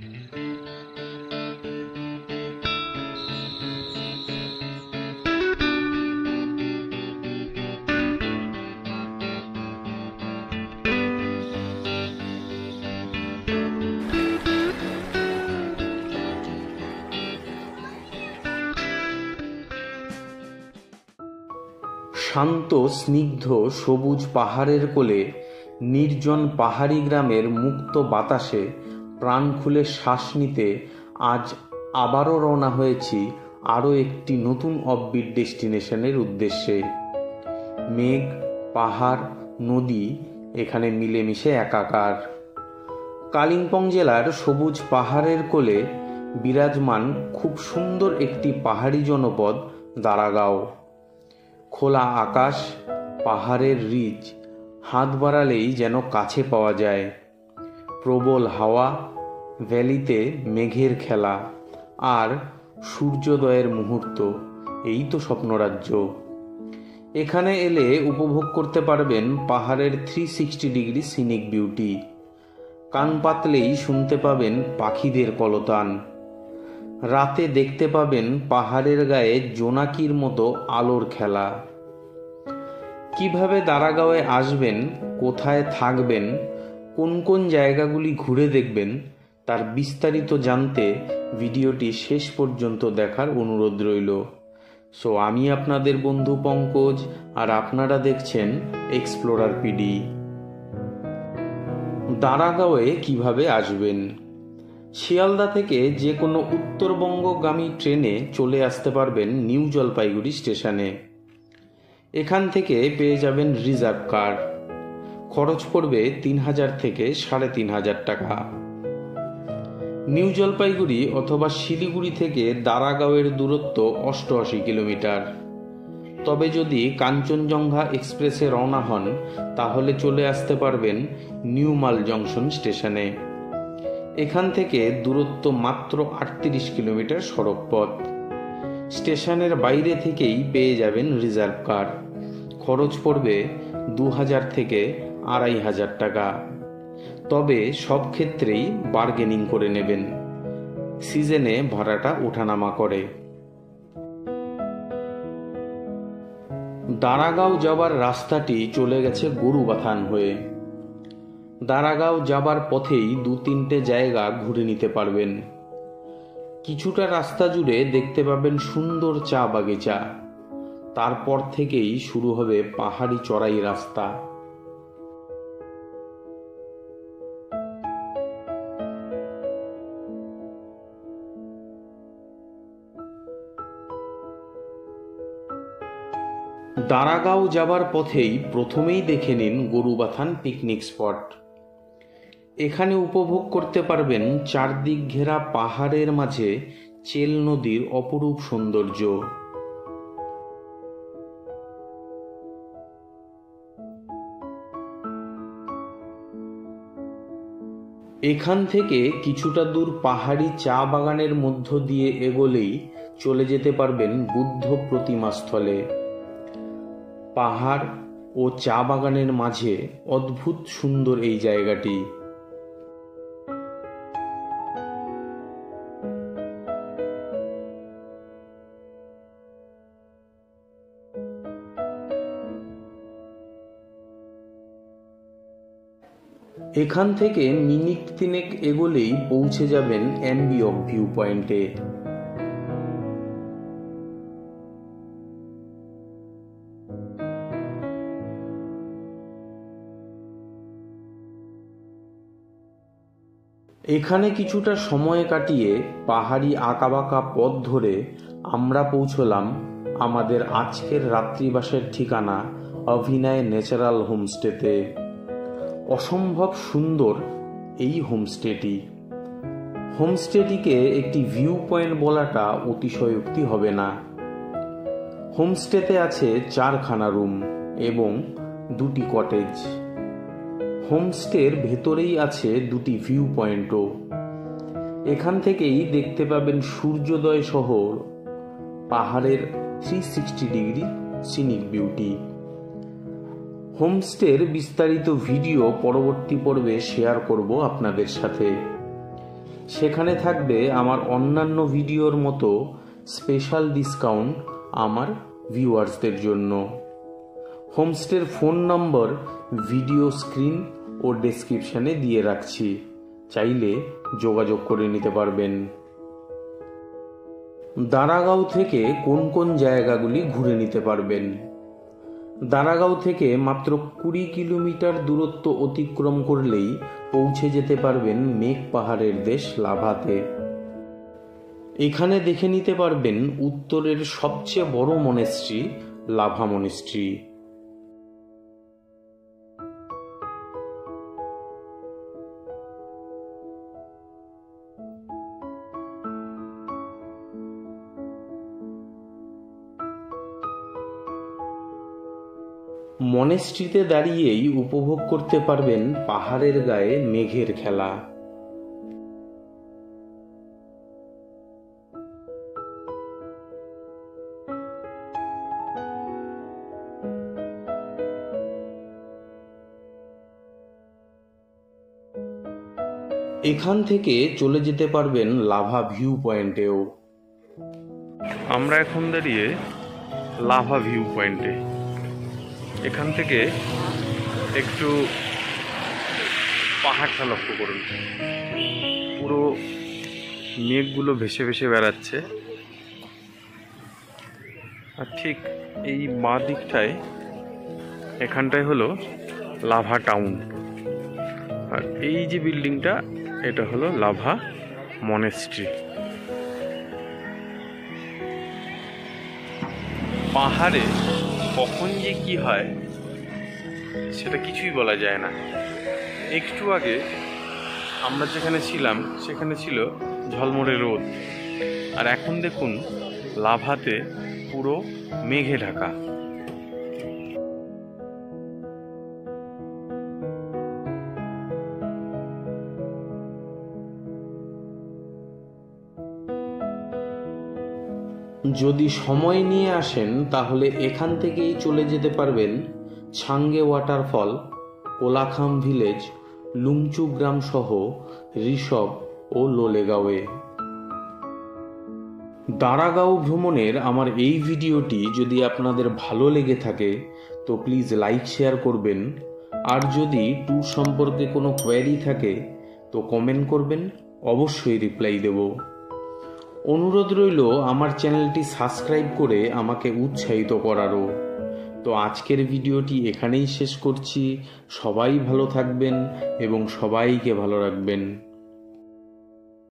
শান্ত স্নিগ্ধ সবুজ পাহাড়ের কোলে নির্জন পাহাড়ি গ্রামের মুক্ত বাতাসে প্রাণ খুলে শ্বাস নিতে আজ আবারও রওনা হয়েছি আরও একটি নতুন অফবিট ডেস্টিনেশনের উদ্দেশ্যে। মেঘ, পাহাড়, নদী এখানে মিলেমিশে একাকার। কালিম্পং জেলার সবুজ পাহাড়ের কোলে বিরাজমান খুব সুন্দর একটি পাহাড়ি জনপদ দারাগাঁও। খোলা আকাশ, পাহাড়ের রিজ হাত বাড়ালেই যেন কাছে পাওয়া যায়। প্রবল হাওয়া, ভ্যালিতে মেঘের খেলা আর সূর্যোদয়ের মুহূর্ত, এই তো স্বপ্নরাজ্য। এখানে এলে উপভোগ করতে পারবেন পাহাড়ের 360 ডিগ্রি সিনিক বিউটি। কান পাতলেই শুনতে পাবেন পাখিদের কলতান। রাতে দেখতে পাবেন পাহাড়ের গায়ে জোনাকির মতো আলোর খেলা। কিভাবে দারাগাঁওয়ে আসবেন, কোথায় থাকবেন, কোন কোন জায়গাগুলি ঘুরে দেখবেন, তার বিস্তারিত জানতে ভিডিওটি শেষ পর্যন্ত দেখার অনুরোধ রইল। সো আমি আপনাদের বন্ধু পঙ্কজ, আর আপনারা দেখছেন এক্সপ্লোরার পিডি। দারাগাঁওয়ে কিভাবে আসবেন? শিয়ালদা থেকে যে কোনো উত্তরবঙ্গগামী ট্রেনে চলে আসতে পারবেন নিউ জলপাইগুড়ি স্টেশনে। এখান থেকে পেয়ে যাবেন রিজার্ভ কার। খরচ পড়বে 3000 থেকে 3500 টাকা। নিউ জলপাইগুড়ি অথবা শিলিগুড়ি থেকে দারাগাঁওয়ের দূরত্ব 88 কিলোমিটার। তবে যদি কাঞ্চনজঙ্ঘা এক্সপ্রেসে রওনা হন তাহলে চলে আসতে পারবেন নিউ মাল জংশন স্টেশনে। এখান থেকে দূরত্ব মাত্র 38 কিলোমিটার সড়ক পথ। স্টেশনের বাইরে থেকেই পেয়ে যাবেন রিজার্ভ কার। খরচ পড়বে 2000 থেকে 2500 টাকা। তবে সব ক্ষেত্রেই বার্গেনিং করে নেবেন, সিজনে ভাড়াটা ওঠানামা করে। দারাগাঁও যাবার রাস্তাটি চলে গেছে গরুবাথান হয়ে। দারাগাঁও যাবার পথেই 2-3টে জায়গা ঘুরে নিতে পারবেন। কিছুটা রাস্তা জুড়ে দেখতে পাবেন সুন্দর চা বাগিচা। তারপর থেকেই শুরু হবে পাহাড়ি চড়াই রাস্তা। দারাগাঁও যাবার পথেই প্রথমেই দেখে নিন গরুবাথান পিকনিক স্পট। এখানে উপভোগ করতে পারবেন চারদিক ঘেরা পাহাড়ের মাঝে চেল নদীর অপরূপ সৌন্দর্য। এখান থেকে কিছুটা দূর পাহাড়ি চা বাগানের মধ্য দিয়ে এগোলেই চলে যেতে পারবেন বুদ্ধ প্রতিমা স্থলে। পাহাড় ও চা বাগানের মাঝে অদ্ভুত সুন্দর এই জায়গাটি। এখান থেকে মিনিট 3 এগোলেই পৌঁছে যাবেন অ্যাম্বিয়ক ভিউ পয়েন্টে। এখানে কিছুটা সময় কাটিয়ে পাহাড়ি আঁকাবাঁকা পথ ধরে আমরা পৌঁছলাম আমাদের আজকের রাত্রিবাসের ঠিকানা অভিনয় ন্যাচারাল হোমস্টেতে। অসম্ভব সুন্দর এই হোমস্টেটি। হোমস্টেটিকে একটি ভিউ পয়েন্ট বলাটা অতিশয়োক্তি হবে না। হোমস্টেতে আছে 4খানা রুম এবং 2টি কটেজ। হোমস্টের ভেতরেই আছে 2টি ভিউ পয়েন্টও। এখান থেকেই দেখতে পাবেন সূর্যোদয় সহ পাহাড়ের 360 ডিগ্রি সিনিক বিউটি। হোমস্টের বিস্তারিত ভিডিও পরবর্তী পর্বে শেয়ার করব আপনাদের সাথে। সেখানে থাকবে আমার অন্যান্য ভিডিওর মতো স্পেশাল ডিসকাউন্ট আমার ভিউয়ার্সদের জন্য। হোমস্টের ফোন নম্বর ভিডিও স্ক্রিন ও ডেসক্রিপশানে দিয়ে রাখছি, চাইলে যোগাযোগ করে নিতে পারবেন। দারাগাঁও থেকে কোন কোন জায়গাগুলি ঘুরে নিতে পারবেন? দারাগাঁও থেকে মাত্র 20 কিলোমিটার দূরত্ব অতিক্রম করলেই পৌঁছে যেতে পারবেন মেঘ পাহাড়ের দেশ লাভাতে। এখানে দেখে নিতে পারবেন উত্তরের সবচেয়ে বড় মনেস্ট্রি লাভা মনেস্ট্রি। মনেস্ট্রিতে দাঁড়িয়েই উপভোগ করতে পারবেন পাহাড়ের গায়ে মেঘের খেলা। এখান থেকে চলে যেতে পারবেন লাভা ভিউ পয়েন্টেও। আমরা এখন দাঁড়িয়ে লাভা ভিউ পয়েন্টে। এখান থেকে একটু পাহাড়টা লক্ষ্য করুন, পুরো মেঘগুলো ভেসে ভেসে বেড়াচ্ছে। আর ঠিক এই বাঁ দিকটায় এখানটায় হলো লাভা টাউন, আর এই যে বিল্ডিংটা এটা হলো লাভা মনেস্ট্রি। পাহাড়ে কখন যে কি হয় সেটা কিছুই বলা যায় না। একটু আগে আমরা যেখানে ছিলাম সেখানে ছিল ঝলমলে রোদ, আর এখন দেখুন লাভাতে পুরো মেঘে ঢাকা। যদি সময় নিয়ে আসেন তাহলে এখান থেকেই চলে যেতে পারবেন ছাঙ্গে ওয়াটারফল, কোলাখাম ভিলেজ, লুংচু গ্রাম সহ ঋষভ ও লোলেগাঁওয়ে। দারাগাঁও ভ্রমণের আমার এই ভিডিওটি যদি আপনাদের ভালো লেগে থাকে তো প্লিজ লাইক শেয়ার করবেন, আর যদি ট্যুর সম্পর্কে কোনো কোয়েরি থাকে তো কমেন্ট করবেন, অবশ্যই রিপ্লাই দেব। অনুরোধ রইল আমার চ্যানেলটি সাবস্ক্রাইব করে আমাকে উৎসাহিত করারও। তো আজকের ভিডিওটি এখানেই শেষ করছি। সবাই ভালো থাকবেন এবং সবাইকে ভালো রাখবেন।